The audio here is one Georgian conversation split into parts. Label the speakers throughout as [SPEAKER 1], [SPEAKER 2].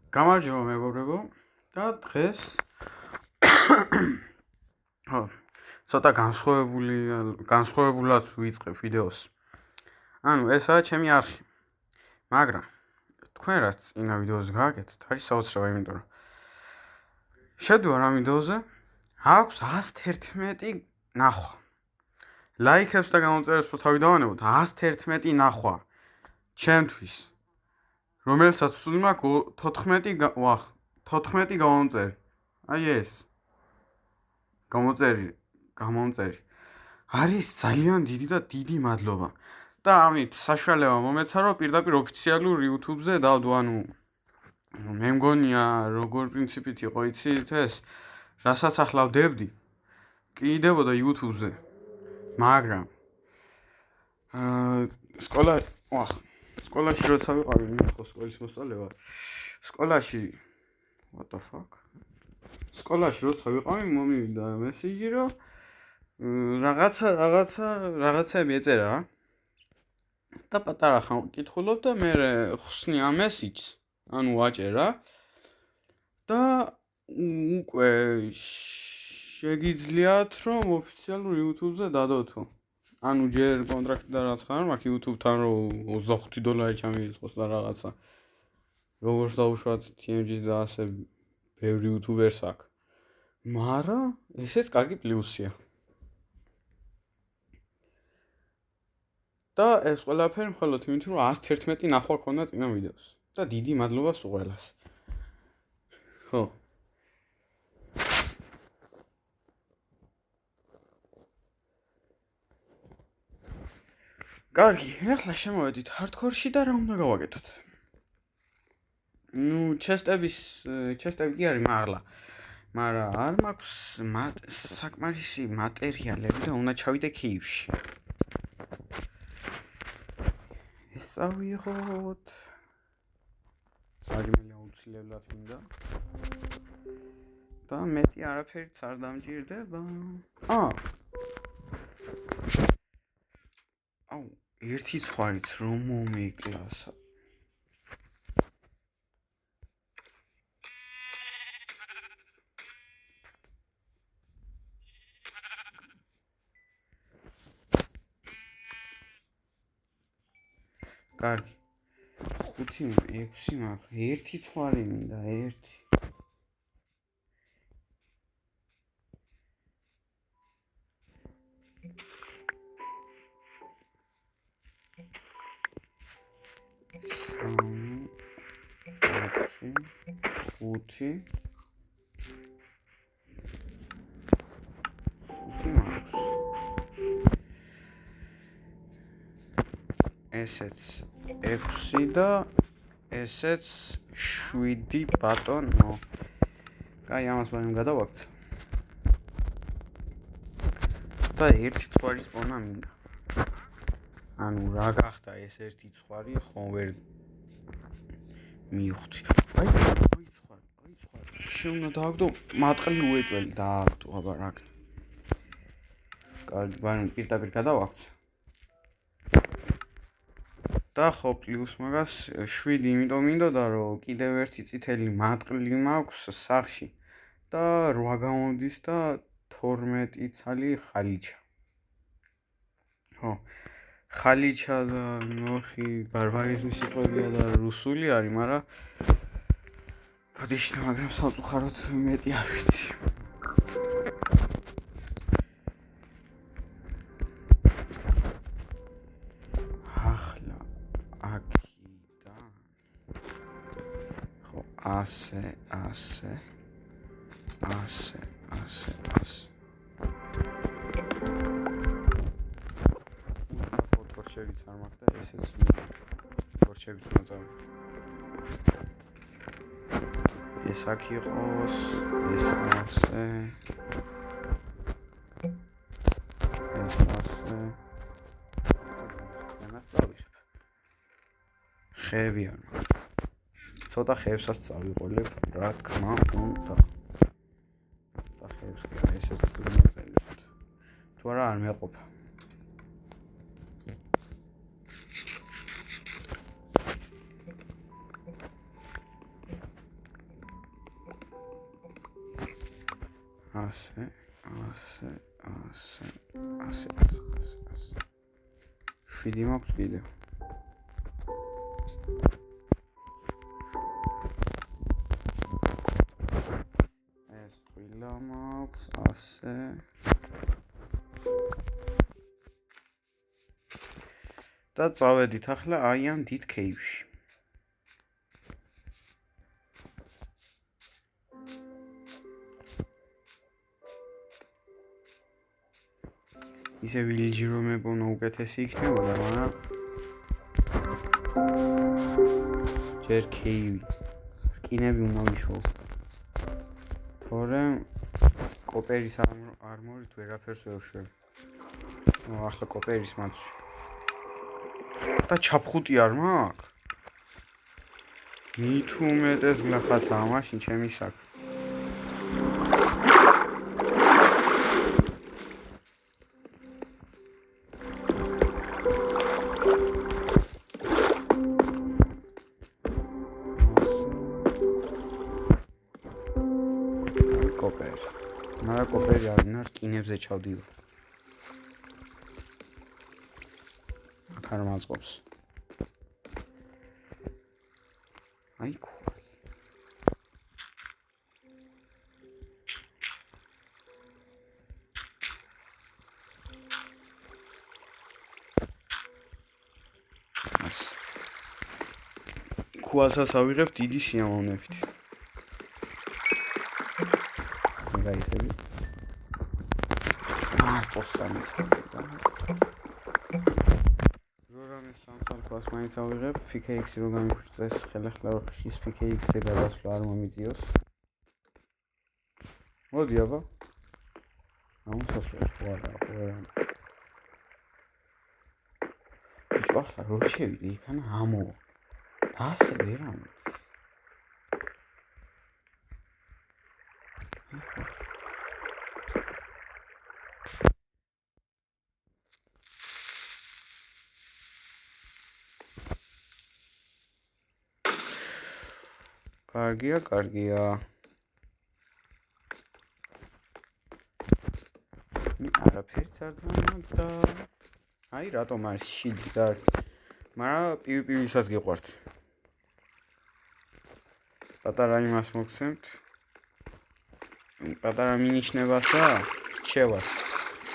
[SPEAKER 1] გამარჯობა მეგობრებო და დღეს ცოტა განსხვავებულად ვიწყებ ვიდეოს. ანუ ესაა ჩემი არხი. მაგრამ თქვენ რაც წინა ვიდეოზე გააკეთეთ, არის საოცრება, იმიტომ რომ შედვარ ამ ვიდეოზე აქვს 111 ნახვა. ლაიქებს და გამოწერებს რო თავი დავანებოთ, 111 ნახვა ჩემთვის. რომელსაც სულ მაქვს 14 გამომწერი. აი ეს. გამომწერი. არის ძალიან დიდი მადლობა. და ამით საშუალება მომეცა რომ პირდაპირ ოფიციალურ YouTube-ზე დავდო, ანუ მე მგონია როგორ პრინციპით იყო იცით ეს, რასაც ახლა ვდებდი, კიდევოდა YouTube-ზე. მაგრამ სკოლაში როცა ვიყავი, ხო სკოლის მოსწავლე ვარ. სკოლაში როცა ვიყავი, მომივიდა მესიჯი, რომ რაღაცები ეწერა რა. და პატარა ხან ვკითხულობ და მე ხსნი ამ მესიჯს, ანუ ვაჭერა და უკვე შეგიძლიათ რომ ოფიციალურ YouTube-ზე დადოთო. ანუ ჯერ კონტრაქტი და რაც ხარ, მაქვს YouTube-თან რომ $25 ჩამივიწყოს და რაღაცა. როგორც დავუშვათ TMG-ს და ასე ბევრი YouTuber-ს აქვს. მაგრამ ესეც კარგი პლუსია. და ეს ყველაფერი მხოლოდ იმით რომ 111 ნახვა ქონდა წინა ვიდეოს. და დიდი მადლობა სულ ყველას. ხო. კარგი, ახლა შემოვედით hardcore-ში და რა უნდა გავაკეთოთ. ჩესტები კი არის მაღლა. მაგრამ არ მაქვს საკმარისი მატერიალები და უნდა ჩავიდე ქიივში. ეს წავიღოთ. საგმელი აუცილებლად მინდა. და მეტი არაფერიც არ დამჭირდება. ერთი ცხვარით რომ მომიკლასა. კარგი. 5-6 მაქვს. ერთი ცხვარი მინდა, ერთი. ხუთი მაქვს. ესეც 6 და ესეც 7 ბატონო. კაი, ამას მაინც გადავაქცე. და ერთი ცხვარის პონა მინდა. ანუ რა გახდა ეს ერთი ცხვარი, ხომ ვერ მივხვდი. აი ცხვარი. შეუნა დააგდო, მატყლი უეჭველი დააგდო, აბა რა. კარგი, ბანანი პირდაპირ გადავაქცე. და ხო პლუს მაგას 7 იმიტომ მინდოდა რომ კიდევ ერთი წითელი მატყლი მაქვს სახში და 8 გამოდის და 12 ცალი ხალიჩა. ხო. ხალიჩა და ნოხი ბარბარიზმის სიტყვებია და რუსული არის, მაგრამ ბოდიში, მაგრამ სამწუხაროდ მეტი არ ვიცი. ასე. ფოტოშევით არ მაქვს და ესეც ფოტოშევით მოწავ. ეს აქ იყოს, ეს ასე. ეს ასე. ამას წავიღებ. ხეები არ მაქვს. ცოტა ხეებსაც წავიყოლებ, რა თქმა უნდა. და ხეებს კი ესეც მოწელებთ. თუ არა არ მეყოფა. ასე. შვიდი მაქვს კიდევ. ეს ყილა მაქვს ასე. და წავედით ახლა აი ამ დიდ კეივში. ისე ვილიჯი რომ მეგონა უკეთესი იქნებოდა, მაგრამ ჯერ კეივი. რკინები უნდა ვიშოვო. თორემ კოპერის არმორით ვერაფერს ვერ ვშვებ. ახლა კოპერის მაწვი. და ჩაფხუტი არ მაქვს? მით უმეტეს გლახათაა მაშინ ჩემი საქმე. კოპერი. მაგრამ კოპერი არ უნდა რკინებზე ჩავდივარ. არ მაწყობს. აი კვალი. კვალსაც ავიღებ დიდი სიამოვნებით. გაიხები. პოსტამის. რამე სამწარკვას მაინც ავიღებ, PKX-ი რო გამიგვჭდეს, ხელახლა რო ხის PKX-ზე გადასვლა არ მომიწიოს. მოდი აბა. ამოსასწრებს ვარა. ახლა რო შევიდე იქანა ამო. ასე ვერ ამოდის. კარგია. არაფერიც არ დამაგდა. აი რატომ არის შილდი და მაგრამ PvP-ვისაც გიყვართ. პატარა იმას მოგცემთ. პატარა მინიშნებასა, რჩევას.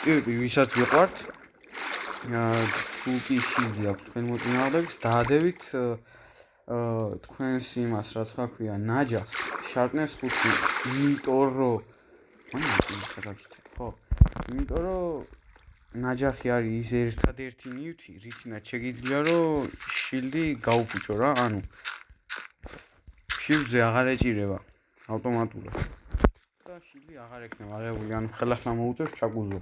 [SPEAKER 1] PvP-ვისაც გიყვართ. თუ კი შილდი აქვს თქვენ მოწინააღმდეგეს, დაადევით თქვენს იმას რაც ხაქვია ნაჯახს შარტნეს 5 იმიტომ რომ იმიტომ რომ ნაჯახი არის ის ერთადერთი ნივთი რითინაც შეგიძლია რომ შილდი გაუფუჭო რა ანუ შილდზე აღარ ეჭირება ავტომატურად და შილდი აღარ ექნება აღებული ანუ ხელახლა მოუწევს ჩაგუზო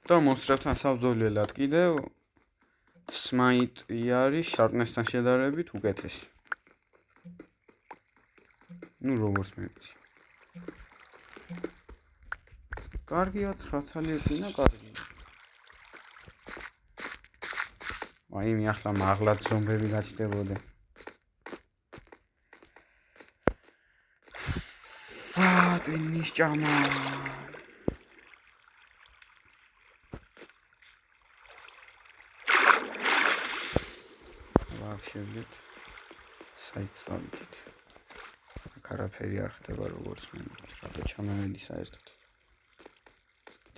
[SPEAKER 1] და მოსწრებთან საბრძოლველად კიდევ სმაიტი არის შარტნესთან შედარებით უკეთესი. ნუ როგორც მეცი. კარგია 9 წელი ექინა კარგი. აი მე ახლა მაღლად ზომბები გაჩნდებოდა. ტვინის ჭამა. შევიდეთ საიტს ავიდეთ. არაფერი არ ხდება როგორც მე რატო ჩამოვედი საერთოდ.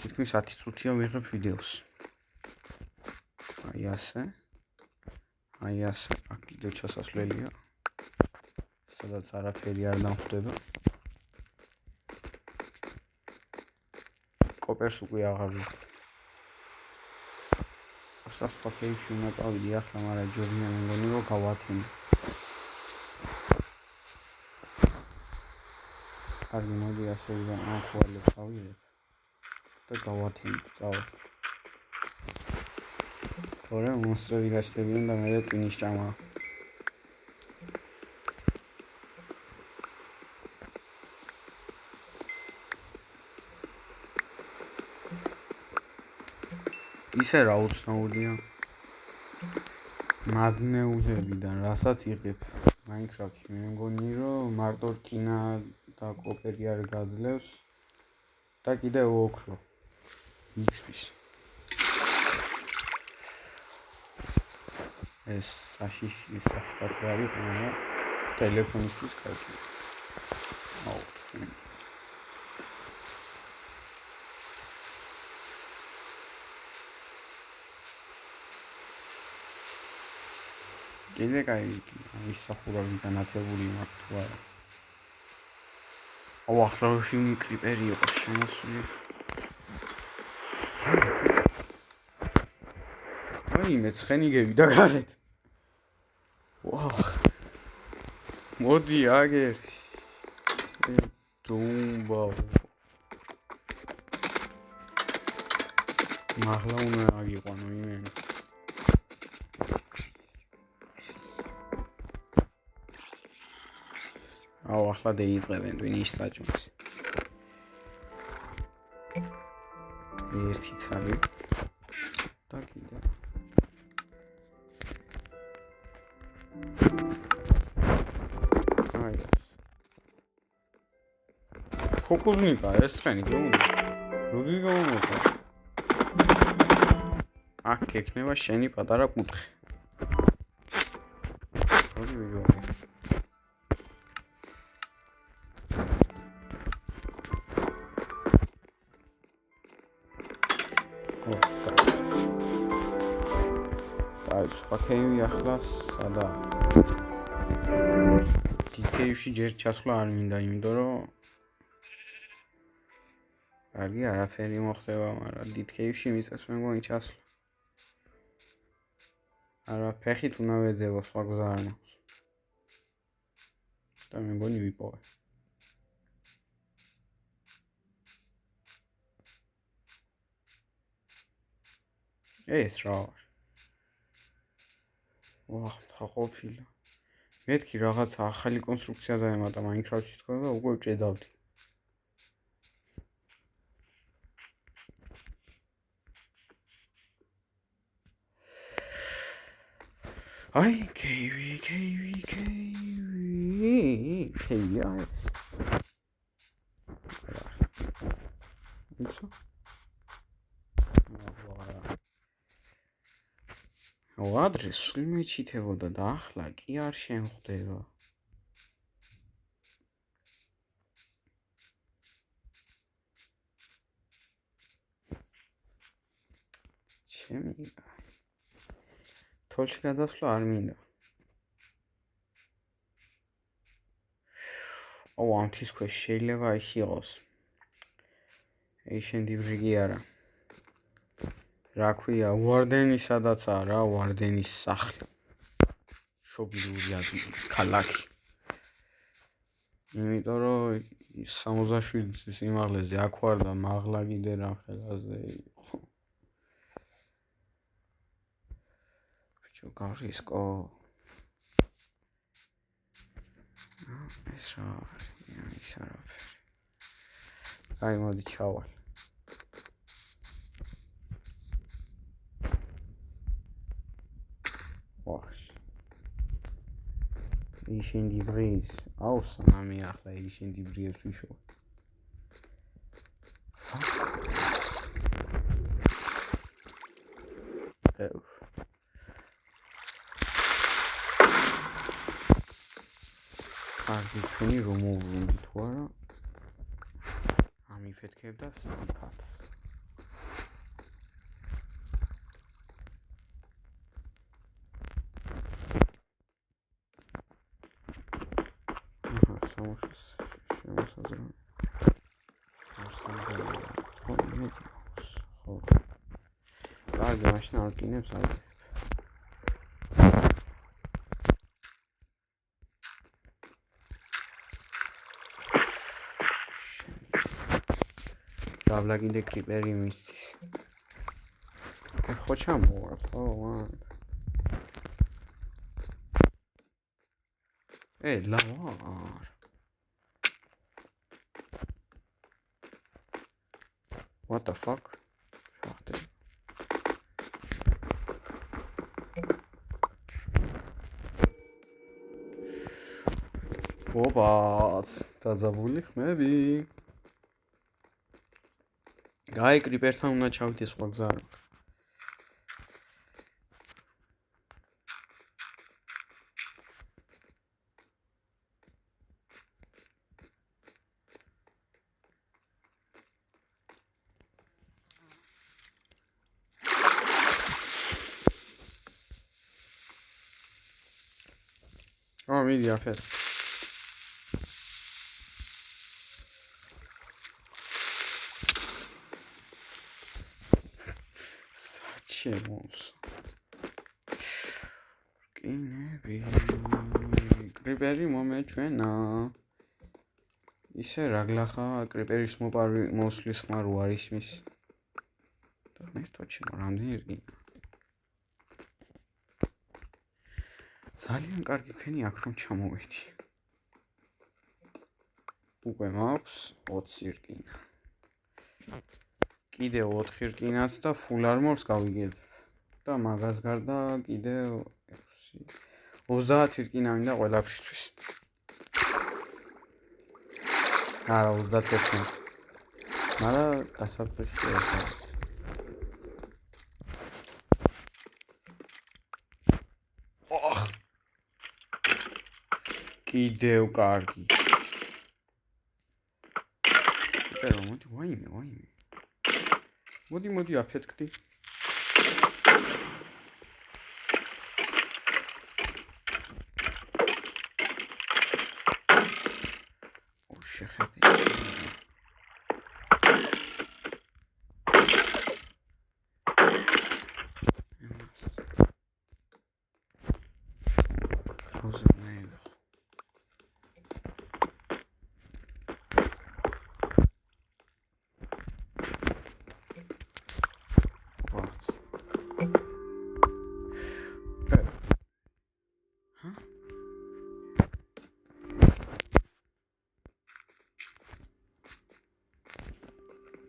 [SPEAKER 1] თითქმის 10 წუთია ვიღებ ვიდეოს. აი ასე. აქ კიდევ ჩასასვლელია. სადაც არაფერი არ დამხვდება. კოპერს უკვე აღარ ვიღებ. სასწაულში უნდა წავიდი ახლა, მაგრამ ჯობია მეგონი რომ გავათინე. კარგი მოდი ასე ვიდან ამ ხვალებს ავიღებ და გავათინე წავა. თორემ მონსტრები გაჩნდებიან და მე ტვინის ჭამა. ისე რა უცნაურია. მაგნეულებიდან რასაც იღებ Minecraft-ში მე მგონი რომ მარტო რკინა და კოპერი არ გაძლევს და კიდევ ოქრო XP-ს. ეს საშიში საფრთხე არის, მაგრამ ტელეფონისთვის კარგი. აუ, კიდე კაი ის სახურავი განათებული მაქვს თუ არა. აუ, ახლავში კრიპერი იყო შემოსული. აი, მე ცხენი გევიდა გარეთ. ვაუ. მოდი აგერ. დუმბა. მაღლა უნდა აგიყვანო იმენ. აუ, ახლა დაიწყებენ ვინის საჭმელს. ერთი ცალი. და კიდე. აი. ფოკუსნიკა ეს ცხენი გეუნდა. როდი გავუმოყვა. აქ ექნება შენი პატარა კუთხე. როდი ვიგავი. კეივი ახლა სადა კეივში ჯერ ჩასვლა არ მინდა, იმიტომ რომ კარგი არაფერი მოხდება, მაგრამ დიდ კეივში მიწეს მე მგონი ჩასვლა. არა, ფეხით უნდა ვეძებო, სხვა გზა არ მაქვს. და მე მგონი ვიპოვე. ეს რა არის? ვახ, ყოფილა. მეთქი რაღაცა ახალი კონსტრუქცია დაემატა Minecraft-ში თქვა და უკვე ვჭედავდი. აი, კეივი. აი. იცო? ადრე სულ მეჩითებოდა და ახლა კი არ შემხვდება. ჩემი თოლში გადასვლა არ მინდა. აუ, ამ თის ქვეშ შეიძლება ის იყოს. ეიშენდი ბრიგი არა. რა ქვია, ვარდენი სადაცაა რა, ვარდენის სახლი. შობილური ადგილი, ქალაქი. იმიტომ რომ 67 სიმაღლეზე აქ ვარ და მაღლა კიდე რა ხელაზე იყო. ბიჭო, გარისკო. ეს რა არის? ის არაფერი. აი, მოდი ჩავალ. ეიშენდი ბრიზ. აუ, სამი ახლა ეიშენდი ბრიებს ვიშო. კარგი, თქვენი რომ მოვუვიდით თუ არა? ამიფეთქებდა სიფათს. კარგი, მაშინ არ კინებს არ. დაბლა კიდე კრიპერი მისთვის. ხო ჩამოვარ, ხო, ვან. ლავარ. What the fuck? ოპა, დაძაბული ხმები. გაი კრიპერთან უნდა ჩავიდე სხვა გზა არ მაქვს. მიდი აფეთ. საჩემოს. კინები. კრიპერი მომეჩვენა. ისე რა გლახა კრიპერის მოსვლის ხმა რო არის მის. და მერტოჩი რამდენი რგინა. ძალიან კარგი ხენი აქ რომ ჩამოვედი. უკვე მაქვს 20 რკინა. კიდე 4 რკინაც და full armor-ს გავიგებ. და მაგას გარდა კიდე 30 რკინა მინდა ყველაფრისთვის. არა 31. მაგრამ დასაწყისში ეს კიდევ კარგი. პერო მოდი ვაიმე. მოდი აფეთქდი. შეხედე.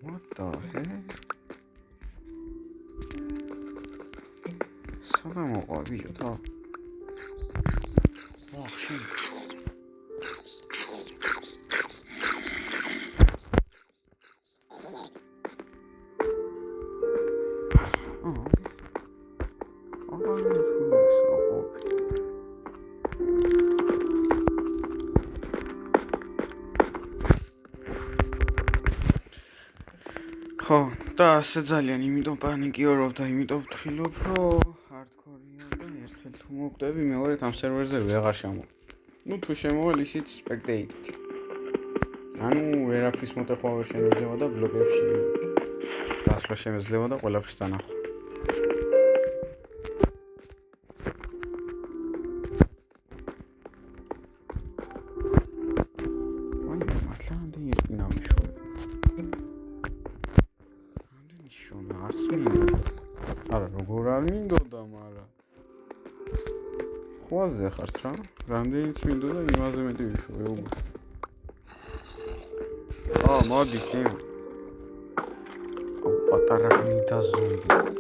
[SPEAKER 1] What the heck? სადა მოყვა ბიჭო თა. ახში. ხო, და ასე ძალიან იმიტომ პანიკიორობ და იმიტომ ვთქილობ, რომ hardcore-ია და ერთხელ თუ მოვკვდები, მეორედ ამ სერვერზე ვეღარ შემოვა. ნუ თუ შემოვალ ისიც spectate-ით. ანუ ვერაფრის მოტეხვა ვერ შემიძლია და ბლოგებში დასვლა შემიძლია და ყველაფრის დანახვა. ხვაზე ხართ რა? რამდენიც მინდოდა იმაზე მეტი ვიშვე უგო. მოდი შენ. პატარა გნიდა ზომბი.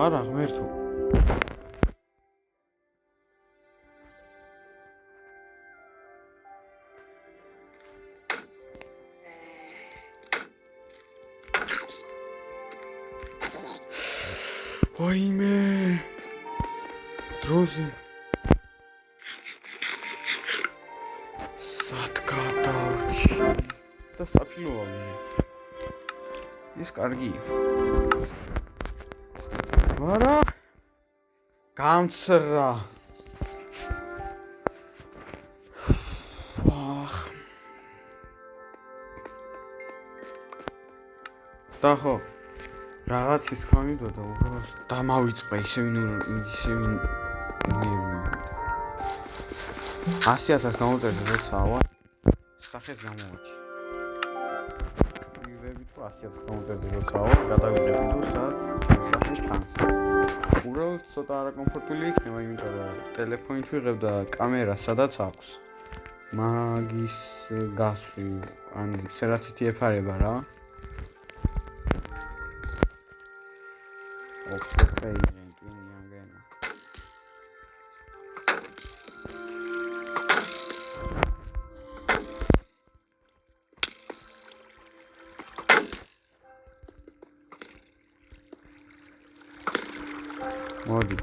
[SPEAKER 1] არა ღმერთო ვაიმე დროზე სათქადარჩი და სტაფილოა მე ეს კარგია არა გამცრა და ხო რაღაც ის ხამიდოდა უბრალოდ დამავიწყდა ისე ვინ 100,000 გამოწერდა როცა ავა სახეს გამოვაჩი. ვიღები თუ 100,000 გამოწერდა როცა ავა გადავიღებ ვიდეო სადაც სახეს ჩანს. უბრალოდ ცოტა არაკომფორტული იქნება, იმიტომ რომ ტელეფონით ვიღებ და კამერა სადაც აქვს. მაგის გასვი, ანუ სერაცითი ეფარება რა. ოკეი, ტვინიანგენა. მოდი.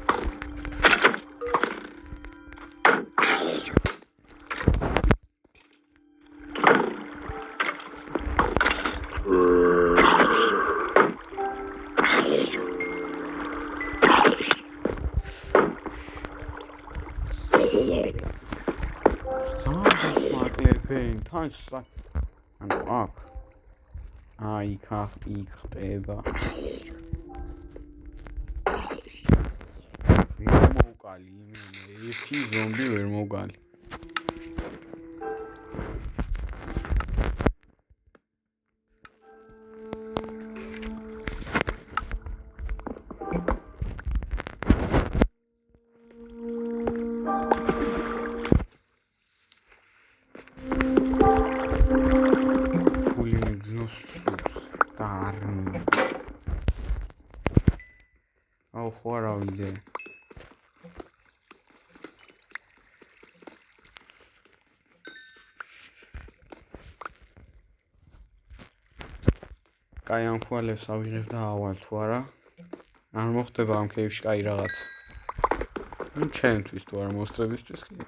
[SPEAKER 1] ანუ აქ იქ ხდება ვერ მოვკალი იმენე ერთი ზომბი ვერ მოვკალი ხوارა ვიდე კაი ამ ხვალებს ავიღებ და ავალ თუ არა არ მოხდება ამ კეიფში კაი რაღაც ნუ ჩემთვის თუ არა მოსწრებისთვის კი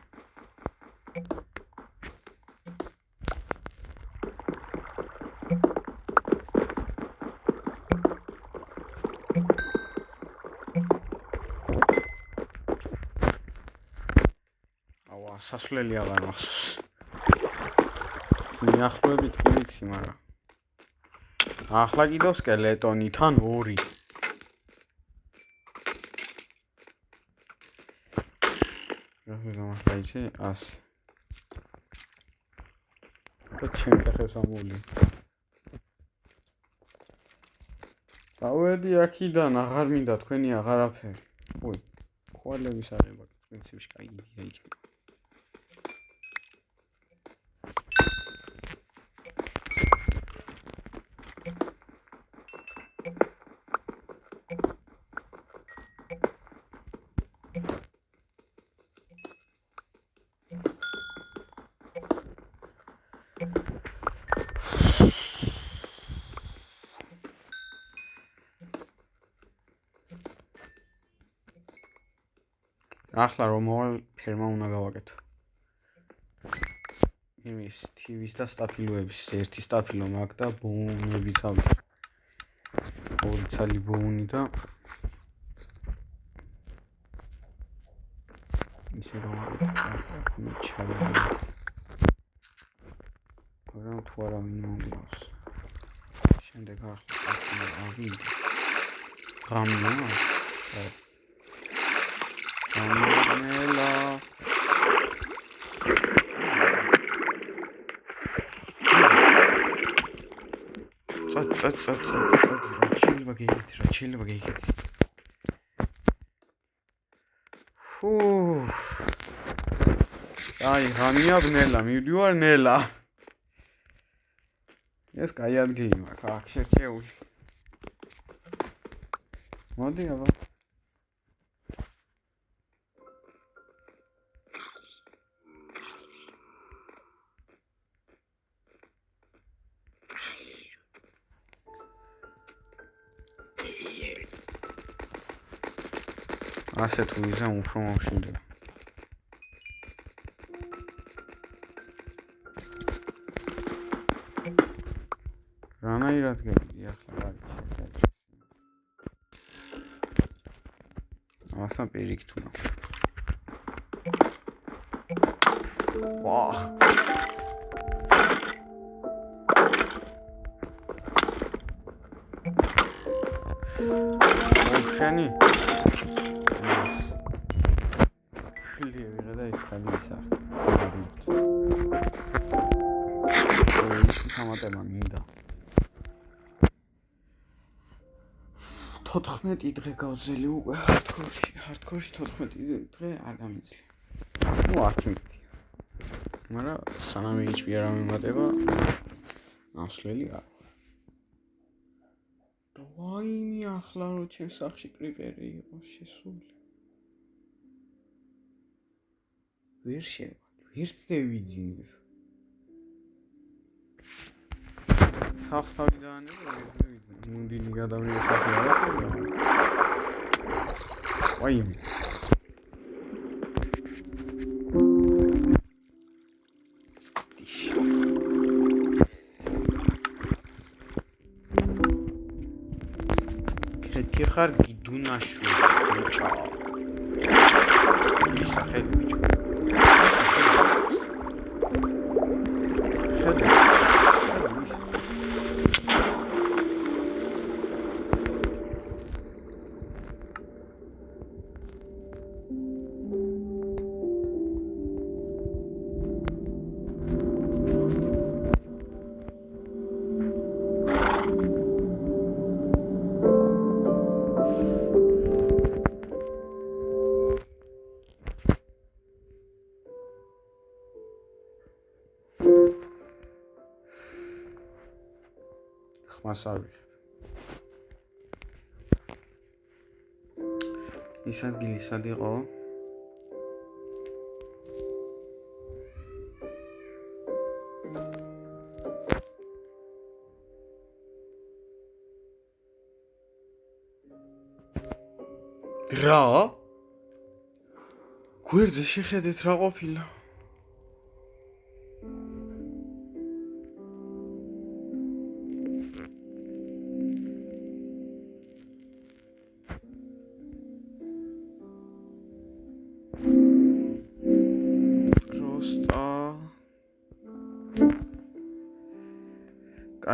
[SPEAKER 1] სასვლელი აღარ მახსოვს. მიახლოებით ვიცი, მაგრამ ახლა კიდევ სკელეტონი თან 2. რა გამახაიცი 100. და ჩემ ხეს ამული. წავედი აქიდან, აღარ მინდა თქვენი აღარაფერი. უი, ხვალების აღება პრინციპში კაი იდეა იქნება. ახლა რომ მოვალ ფერმა უნდა გავაკეთო. იმის TV-ს და სტაფილოების ერთი სტაფილო მაქვს და ბოუნებიც აქვს. ორი ცალი ბოუნი და ისე რომ ჩავიდა. მაგრამ თუ არა მინდავს. შემდეგ ახლა ავიდე. გამიმა. Amela. Rachel bagayget. Ay, hamiyad nela, mivdivar nela. Es kayad geyim, akşer çevul. Modi aba. ასე თუ ვიზამ უფრო მომშინდება. რანაირად გეგი ახლა გაიჩინე. ასა პირიქით უნდა. ვა. შენი შვილი ვიღე და ეს ხალი ის არის. სამატება მინდა. 14 დღე გავზელი უკვე ჰარდკორში 14 დღე არ გამიძლია. ნუ არ თვითი. მაგრამ სანამ HP არ მომატება ასლელი არ. ვაიმე ახლა რო ჩემ სახში კრიპერი იყო შესული. ვერ ვერც დევიძინებ. სახს თავი დაანებო, მუნდილი გადავიღე სახი არა. ვაიმე. კეთი ხარ გიდუნაშო, ბიჭო. ისა ხელი ბიჭო. ხმას არ ვიღებ. ის ადგილი სად იყო? რა? გვერდზე შეხედეთ რა ყოფილა?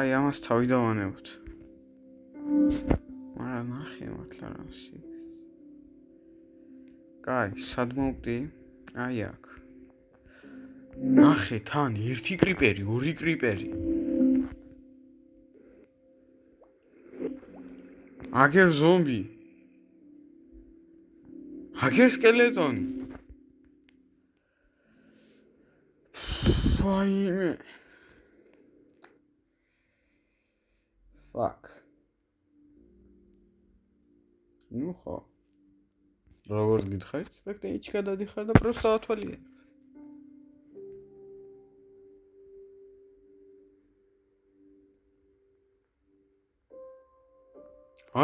[SPEAKER 1] აი ამას თავი დავანებოთ. მაგრამ ნახე მართლა რა სი. კაი, სად მოვკვდი? აი აქ. ნახე თან ერთი კრიპერი, ორი კრიპერი. აგერ ზომბი. აგერ სკელეტონი. ვაიმე. Fuck. Ну ხო. როგორც გითხარით, სპექტეიჩი გადადიხარ და პროსტა ათვალიერებ.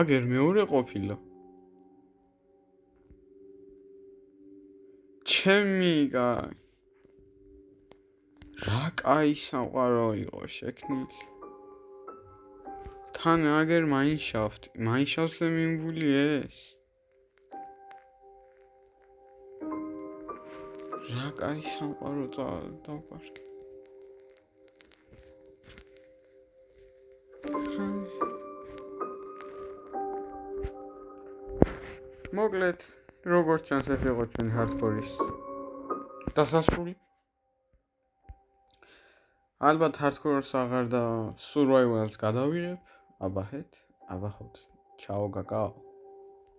[SPEAKER 1] აგერ მეორე ყოფილა. ჩემი კაი. რა კაი სამყარო იყო შექმნილი. თან აგერ მაინშავსზე მიმბული ეს. რა კაი სამყარო დავკარგე. მოკლედ, როგორც ჩანს ეს იყო ჩვენი ჰარდკორის დასასრული. ალბათ ჰარდკორს აღარ და სურვაივალს გადავიღებ. აბაჰეთ, აბაჰოთ. ჩაო გაკაო.